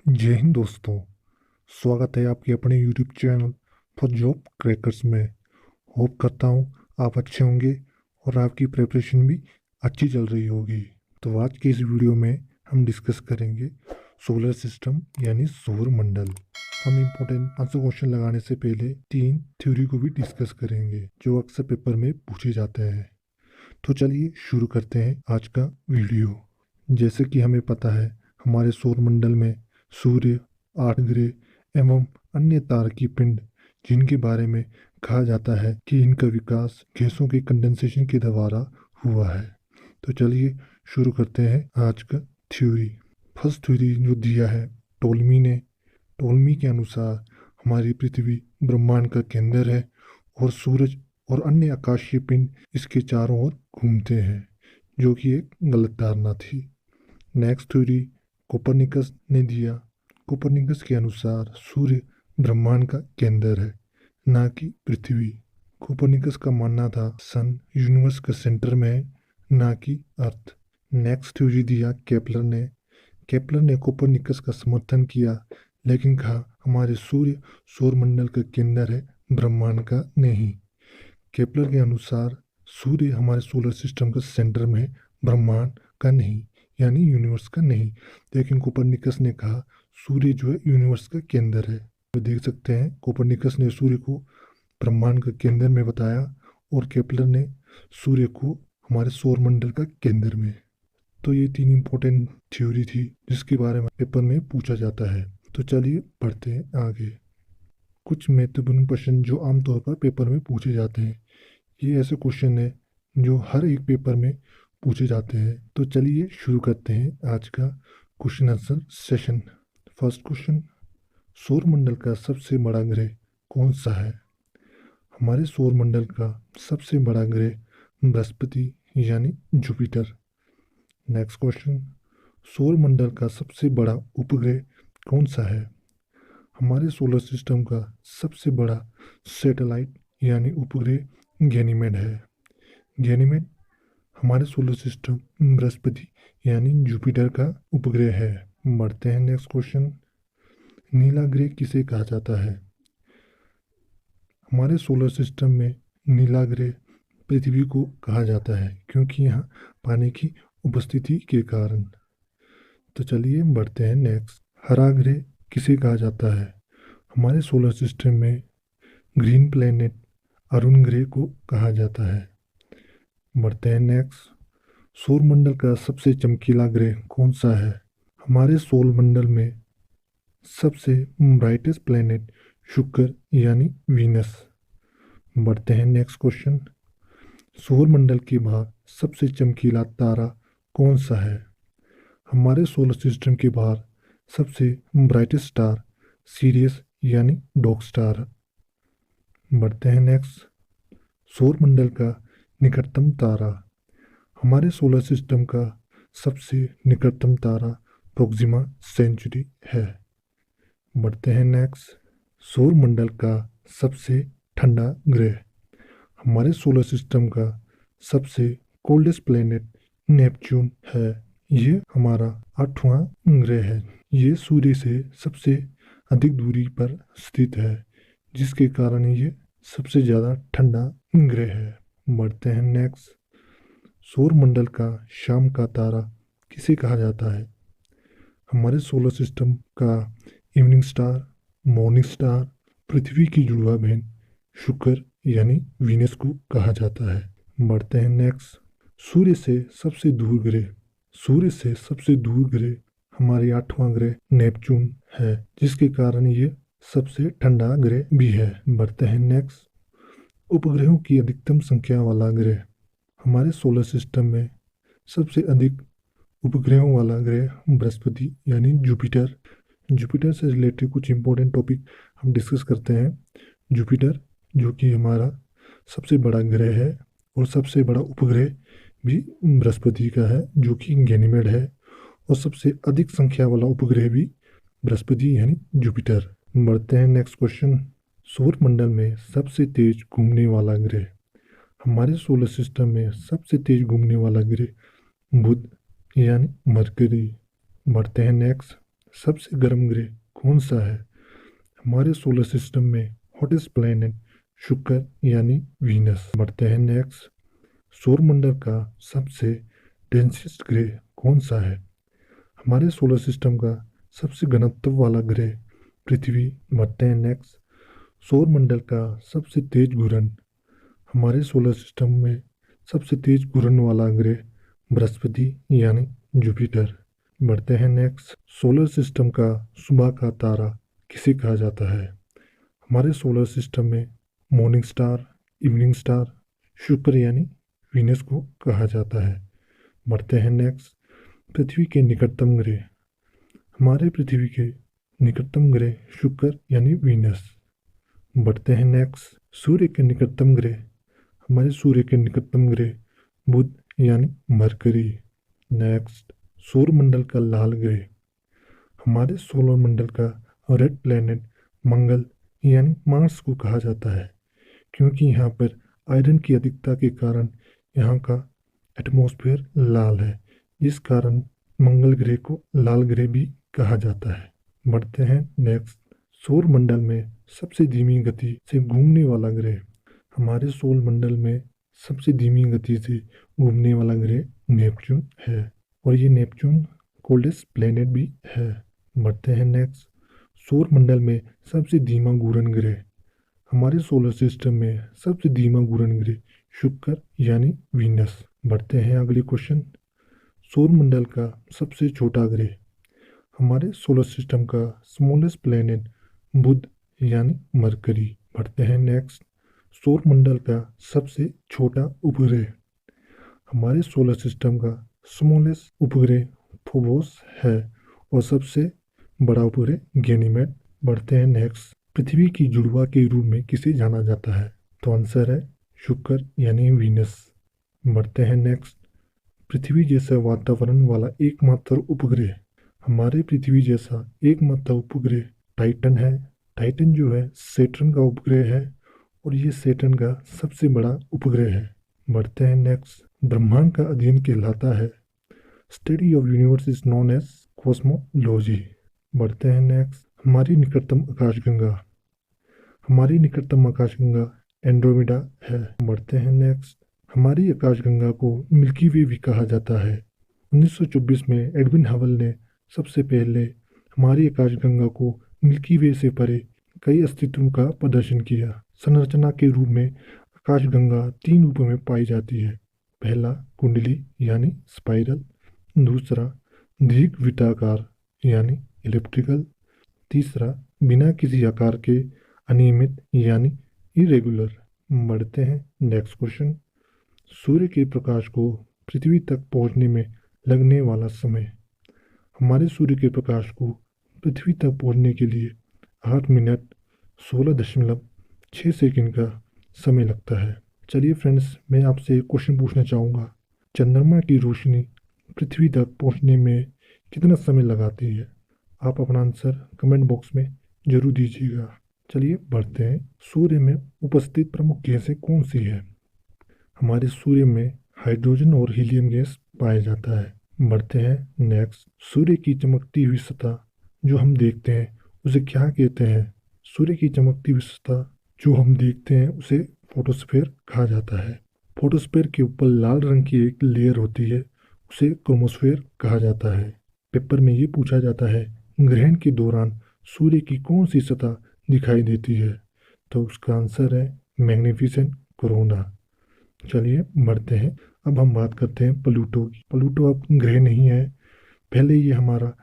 जय हिंद दोस्तों। स्वागत है आपके अपने YouTube channel for job crackers में। होप करता हूँ आप अच्छे होंगे और आपकी प्रिपरेशन भी अच्छी चल रही होगी। तो आज के इस वीडियो में हम डिस्कस करेंगे सोलर सिस्टम यानी सौर मंडल। हम इम्पोर्टेंट आंसर क्वेश्चन लगाने से पहले 3 थ्योरी को भी डिस्कस करेंगे जो अक्सर पेपर में पूछे जाते हैं। तो चलिए शुरू करते हैं आज का वीडियो। जैसे कि हमें पता है हमारे सौर मंडल में सूर्य, 8 ग्रह एवं अन्य तारकीय पिंड जिनके बारे में कहा जाता है कि इनका विकास गैसों के कंडेंसेशन के द्वारा हुआ है। तो चलिए शुरू करते हैं आज का थ्योरी। फर्स्ट थ्योरी जो दिया है टोलमी ने। टोलमी के अनुसार हमारी पृथ्वी ब्रह्मांड का केंद्र है और सूरज और अन्य आकाशीय पिंड इसके चारों ओर घूमते हैं, जो कि एक गलत धारणा थी। नेक्स्ट थ्योरी कोपरनिकस ने दिया। कोपरनिकस के अनुसार सूर्य ब्रह्मांड का केंद्र है, ना कि पृथ्वी। कोपरनिकस का मानना था सन यूनिवर्स का सेंटर में है, ना कि अर्थ। नेक्स्ट थ्योरी दिया केपलर ने। केपलर ने कोपरनिकस का समर्थन किया, लेकिन कहा हमारे सूर्य सौरमंडल का केंद्र है, ब्रह्मांड का नहीं। केपलर के अनुसार सूर्य हमारे सोलर सिस्टम का सेंटर में है, ब्रह्मांड का नहीं, यानी यूनिवर्स का नहीं। लेकिन कोपरनिकस ने कहा सूर्य जो है यूनिवर्स का केंद्र है। तो देख सकते हैं कोपरनिकस ने सूर्य को ब्रह्मांड का केंद्र में बताया और केपलर ने सूर्य को हमारे सौरमंडल का केंद्र में। तो ये 3 इंपॉर्टेंट थ्योरी थी जिसके बारे में पेपर में पूछा जाता है। तो चलिए बढ़ते हैं आगे। कुछ महत्वपूर्ण प्रश्न जो आमतौर पर पेपर में पूछे जाते हैं। ये ऐसे क्वेश्चन है जो हर एक पेपर में पूछे जाते हैं। तो चलिए शुरू करते हैं आज का question answer session. First question, सौरमंडल का सबसे बड़ा ग्रह कौन सा है? हमारे सौरमंडल का सबसे बड़ा ग्रह बृहस्पति यानी जुपिटर। नेक्स्ट क्वेश्चन, सौरमंडल का सबसे बड़ा उपग्रह कौन सा है? हमारे सोलर सिस्टम का सबसे बड़ा सैटेलाइट यानी उपग्रह गैनीमेड है। गैनीमेड हमारे सोलर सिस्टम बृहस्पति यानी जुपिटर का उपग्रह है। बढ़ते हैं नेक्स्ट क्वेश्चन, नीला ग्रह किसे कहा जाता है? हमारे सोलर सिस्टम में नीला ग्रह पृथ्वी को कहा जाता है, क्योंकि यहाँ पानी की उपस्थिति के कारण। तो चलिए बढ़ते हैं नेक्स्ट, हरा ग्रह किसे कहा जाता है? हमारे सोलर सिस्टम में ग्रीन प्लैनेट अरुण ग्रह को कहा जाता है। बढ़ते हैं नेक्स्ट, सौरमंडल का सबसे चमकीला ग्रह कौन सा है? हमारे सौरमंडल में सबसे ब्राइटेस्ट प्लैनेट शुक्र यानी वीनस। बढ़ते हैं नेक्स्ट क्वेश्चन, सौरमंडल के बाहर सबसे चमकीला तारा कौन सा है? हमारे सोलर सिस्टम के बाहर सबसे ब्राइटेस्ट स्टार सीरियस यानी डॉग स्टार। बढ़ते हैं नेक्स्ट, सौरमंडल का निकटतम तारा। हमारे सोलर सिस्टम का सबसे निकटतम तारा प्रोक्सिमा सेंचुरी है। बढ़ते हैं नेक्स्ट, सौरमंडल का सबसे ठंडा ग्रह। हमारे सोलर सिस्टम का सबसे कोल्डेस्ट प्लैनेट नेपच्यून है। ये हमारा 8वां ग्रह है। ये सूर्य से सबसे अधिक दूरी पर स्थित है, जिसके कारण ये सबसे ज़्यादा ठंडा ग्रह है। बढ़ते हैं नेक्स्ट, सौरमंडल का शाम का तारा किसे कहा जाता है? हमारे सोलर सिस्टम का इवनिंग स्टार, मॉर्निंग स्टार, पृथ्वी की जुड़वा बहन शुक्र यानी वीनस को कहा जाता है। बढ़ते हैं नेक्स्ट, सूर्य से सबसे दूर ग्रह। सूर्य से सबसे दूर ग्रह हमारे 8वां ग्रह नेपच्यून है, जिसके कारण ये सबसे ठंडा ग्रह भी है। बढ़ते हैं नेक्स्ट, उपग्रहों की अधिकतम संख्या वाला ग्रह। हमारे सोलर सिस्टम में सबसे अधिक उपग्रहों वाला ग्रह बृहस्पति यानी जुपिटर। जुपिटर से रिलेटेड कुछ इंपॉर्टेंट टॉपिक हम डिस्कस करते हैं। जुपिटर जो कि हमारा सबसे बड़ा ग्रह है और सबसे बड़ा उपग्रह भी बृहस्पति का है, जो कि गैनीमेड है, और सबसे अधिक संख्या वाला उपग्रह भी बृहस्पति यानी जुपिटर। बढ़ते हैं नेक्स्ट क्वेश्चन, सौरमंडल में सबसे तेज घूमने वाला ग्रह। हमारे सोलर सिस्टम में सबसे तेज घूमने वाला ग्रह बुध यानी मरकरी। बढ़ते हैं नेक्स्ट, सबसे गर्म ग्रह कौन सा है? हमारे सोलर सिस्टम में हॉटेस्ट प्लैनेट शुक्र यानी वीनस। बढ़ते हैं नेक्स्ट। सौरमंडल का सबसे डेंसेस्ट ग्रह कौन सा है? हमारे सोलर सिस्टम का सबसे घनत्व वाला ग्रह पृथ्वी। बढ़ते हैं नेक्स्ट। सौरमंडल का सबसे तेज घूर्णन। हमारे सोलर सिस्टम में सबसे तेज घूर्णन वाला ग्रह बृहस्पति यानी जुपिटर। बढ़ते हैं नेक्स्ट। सोलर सिस्टम का सुबह का तारा किसे कहा जाता है? हमारे सोलर सिस्टम में मॉर्निंग स्टार, इवनिंग स्टार, शुक्र यानी वीनस को कहा जाता है। बढ़ते हैं नेक्स्ट। पृथ्वी के निकटतम ग्रह। हमारे पृथ्वी के निकटतम ग्रह शुक्र यानी वीनस। बढ़ते हैं नेक्स्ट। सूर्य के निकटतम ग्रह। हमारे सूर्य के निकटतम ग्रह बुध यानी मरकरी। नेक्स्ट। सौरमंडल का लाल ग्रह। हमारे सोलर मंडल का रेड प्लैनेट मंगल यानी मार्स को कहा जाता है, क्योंकि यहाँ पर आयरन की अधिकता के कारण यहाँ का एटमॉस्फेयर लाल है, जिस कारण मंगल ग्रह को लाल ग्रह भी कहा जाता है। बढ़ते हैं नेक्स्ट। सौर मंडल में सबसे धीमी गति से घूमने वाला ग्रह। हमारे सौर मंडल में सबसे धीमी गति से घूमने वाला ग्रह नेपच्यून है, और ये नेपच्यून कोल्डेस्ट प्लेनेट भी है। बढ़ते हैं नेक्स्ट। सौर मंडल में सबसे धीमा घूर्णन ग्रह। हमारे सोलर सिस्टम में सबसे धीमा घूर्णन ग्रह शुक्र यानी वीनस। बढ़ते हैं अगले क्वेश्चन। सौरमंडल का सबसे छोटा ग्रह। हमारे सोलर सिस्टम का स्मॉलेस्ट प्लैनेट बुध यानी मरकरी। बढ़ते हैं नेक्स्ट। सौरमंडल का सबसे छोटा उपग्रह। हमारे सोलर सिस्टम का स्मॉलेस्ट उपग्रह फोबोस है, और सबसे बड़ा उपग्रह गैनीमेड। बढ़ते हैं नेक्स्ट। पृथ्वी की जुड़वा के रूप में किसे जाना जाता है? तो आंसर है शुक्र यानी वीनस। बढ़ते हैं नेक्स्ट। पृथ्वी जैसा वातावरण वाला एकमात्र उपग्रह। हमारे पृथ्वी जैसा एकमात्र उपग्रह टाइटन है। टाइटन जो है सैटर्न का उपग्रह है, और ये सैटर्न का सबसे बड़ा उपग्रह है। बढ़ते हैं नेक्स्ट। ब्रह्मांड का अध्ययन कहलाता है study of universe is known as cosmology. बढ़ते हैं नेक्स्ट। हमारी निकटतम आकाशगंगा। हमारी निकटतम आकाशगंगा एंड्रोमेडा है। बढ़ते हैं नेक्स्ट। हमारी आकाशगंगा को मिल्की वे भी कहा जाता है। 1924 में एडविन हबल ने सबसे पहले हमारी आकाशगंगा को मिल्की वे से परे कई अस्तित्वों का प्रदर्शन किया। संरचना के रूप में आकाशगंगा 3 रूपों में पाई जाती है। पहला कुंडली यानी स्पाइरल, दूसरा दीर्घवृत्ताकार यानी इलिप्टिकल, तीसरा बिना किसी आकार के अनियमित यानी इरेगुलर। बढ़ते हैं नेक्स्ट क्वेश्चन। सूर्य के प्रकाश को पृथ्वी तक पहुंचने में लगने वाला समय। हमारे सूर्य के प्रकाश को पृथ्वी तक पहुंचने के लिए 8 मिनट 16.6 सेकंड का समय लगता है। चलिए फ्रेंड्स, मैं आपसे एक क्वेश्चन पूछना चाहूँगा। चंद्रमा की रोशनी पृथ्वी तक पहुंचने में कितना समय लगाती है? आप अपना आंसर कमेंट बॉक्स में जरूर दीजिएगा। चलिए बढ़ते हैं। सूर्य में उपस्थित प्रमुख गैसें कौन सी है? हमारे सूर्य में हाइड्रोजन और हीलियम गैस पाया जाता है। बढ़ते हैं नेक्स्ट। सूर्य की चमकती हुई सतह जो हम देखते हैं उसे क्या कहते हैं? सूर्य की चमकती हुई सतह जो हम देखते हैं उसे फोटोस्फीयर कहा जाता है। फोटोस्फीयर के ऊपर लाल रंग की एक लेयर होती है, उसे क्रोमोस्फीयर कहा जाता है। पेपर में ये पूछा जाता है ग्रहण के दौरान सूर्य की कौन सी सतह दिखाई देती है? तो उसका आंसर है मैग्निफिसेंट कोरोना। चलिए बढ़ते हैं। अब हम बात करते हैं प्लूटो की। प्लूटो अब ग्रह नहीं है, पहले ये हमारा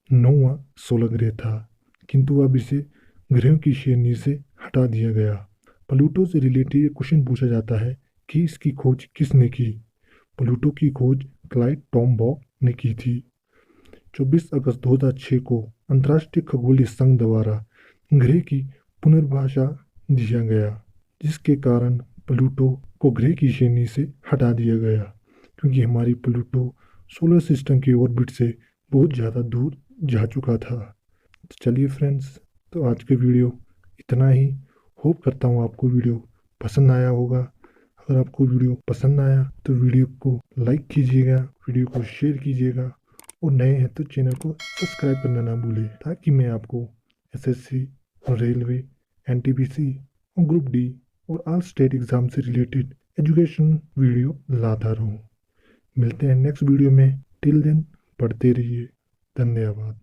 9वां सोलर ग्रह था, किंतु अब इसे ग्रहों की श्रेणी से हटा दिया गया। प्लूटो से रिलेटेड क्वेश्चन पूछा जाता है कि इसकी खोज किसने की? प्लूटो की खोज क्लाइड टॉमबॉक ने की थी। 24 अगस्त 2006 को अंतर्राष्ट्रीय खगोलीय संघ द्वारा ग्रह की पुनर्भाषा दिया गया, जिसके कारण प्लूटो को ग्रह की श्रेणी से हटा दिया गया, क्योंकि हमारी प्लूटो सोलर सिस्टम के ऑर्बिट से बहुत ज़्यादा दूर जा चुका था। तो चलिए फ्रेंड्स, तो आज के वीडियो इतना ही। होप करता हूँ आपको वीडियो पसंद आया होगा। अगर आपको वीडियो पसंद आया तो वीडियो को लाइक कीजिएगा, वीडियो को शेयर कीजिएगा, और नए हैं तो चैनल को सब्सक्राइब करना ना भूलें, ताकि मैं आपको एसएससी और रेलवे, एनटीपीसी और ग्रुप डी और ऑल स्टेट एग्जाम से रिलेटेड एजुकेशन वीडियो लाता रहूं। मिलते हैं नेक्स्ट वीडियो में। टिल देन पढ़ते रहिए। धन्यवाद।